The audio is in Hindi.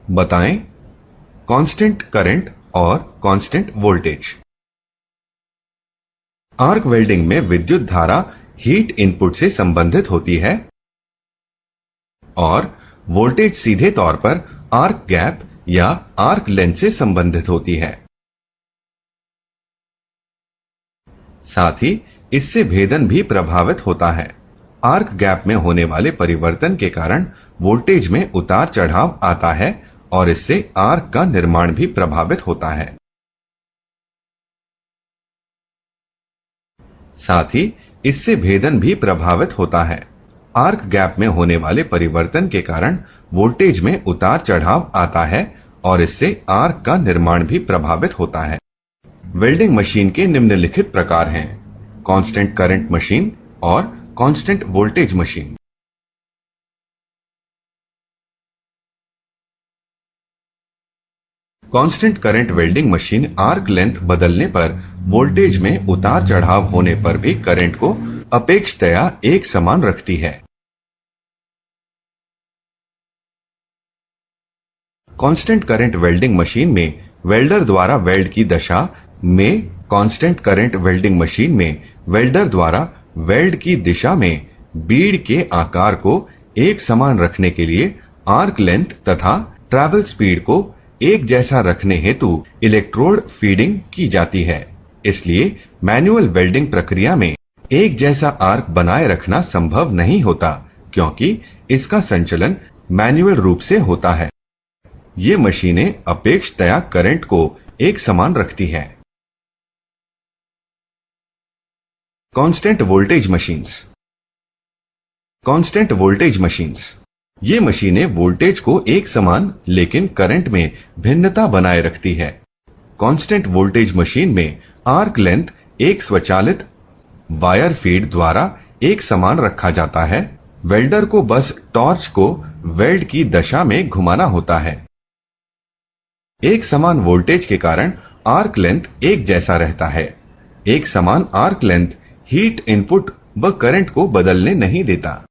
बताएं कांस्टेंट करंट और कांस्टेंट वोल्टेज। आर्क वेल्डिंग में विद्युत धारा हीट इनपुट से संबंधित होती है और वोल्टेज सीधे तौर पर आर्क गैप या आर्क लेंथ से संबंधित होती है। साथ ही इससे भेदन भी प्रभावित होता है। आर्क गैप में होने वाले परिवर्तन के कारण वोल्टेज में उतार चढ़ाव आता है और इससे आर्क का निर्माण भी प्रभावित होता है। साथ ही इससे भेदन भी प्रभावित होता है। आर्क गैप में होने वाले परिवर्तन के कारण वोल्टेज में उतार चढ़ाव आता है और इससे आर्क का निर्माण भी प्रभावित होता है। वेल्डिंग मशीन के निम्नलिखित प्रकार हैं: कांस्टेंट करंट मशीन और constant voltage machine. Constant current welding machine arc length बदलने पर वोल्टेज में उतार चढ़ाव होने पर भी करंट को अपेक्षतया एक समान रखती है। कांस्टेंट करंट वेल्डिंग मशीन में वेल्डर द्वारा वेल्ड की दशा में कांस्टेंट करंट वेल्डिंग मशीन में वेल्डर द्वारा वेल्ड की दिशा में बीड के आकार को एक समान रखने के लिए आर्क लेंथ तथा ट्रैवल स्पीड को एक जैसा रखने हेतु इलेक्ट्रोड फीडिंग की जाती है। इसलिए मैनुअल वेल्डिंग प्रक्रिया में एक जैसा आर्क बनाए रखना संभव नहीं होता, क्योंकि इसका संचलन मैनुअल रूप से होता है। ये मशीनें अपेक्षतया करंट को एक समान रखती हैं। Constant voltage machines. Constant voltage machines ये मशीनें वोल्टेज को एक समान लेकिन करंट में भिन्नता बनाए रखती है। कांस्टेंट वोल्टेज मशीन में आर्क लेंथ एक स्वचालित वायर फीड द्वारा एक समान रखा जाता है। वेल्डर को बस टॉर्च को वेल्ड की दशा में घुमाना होता है। एक समान वोल्टेज के कारण आर्क लेंथ एक जैसा रहता है। एक समान आर्क लेंथ हीट इनपुट व करंट को बदलने नहीं देता।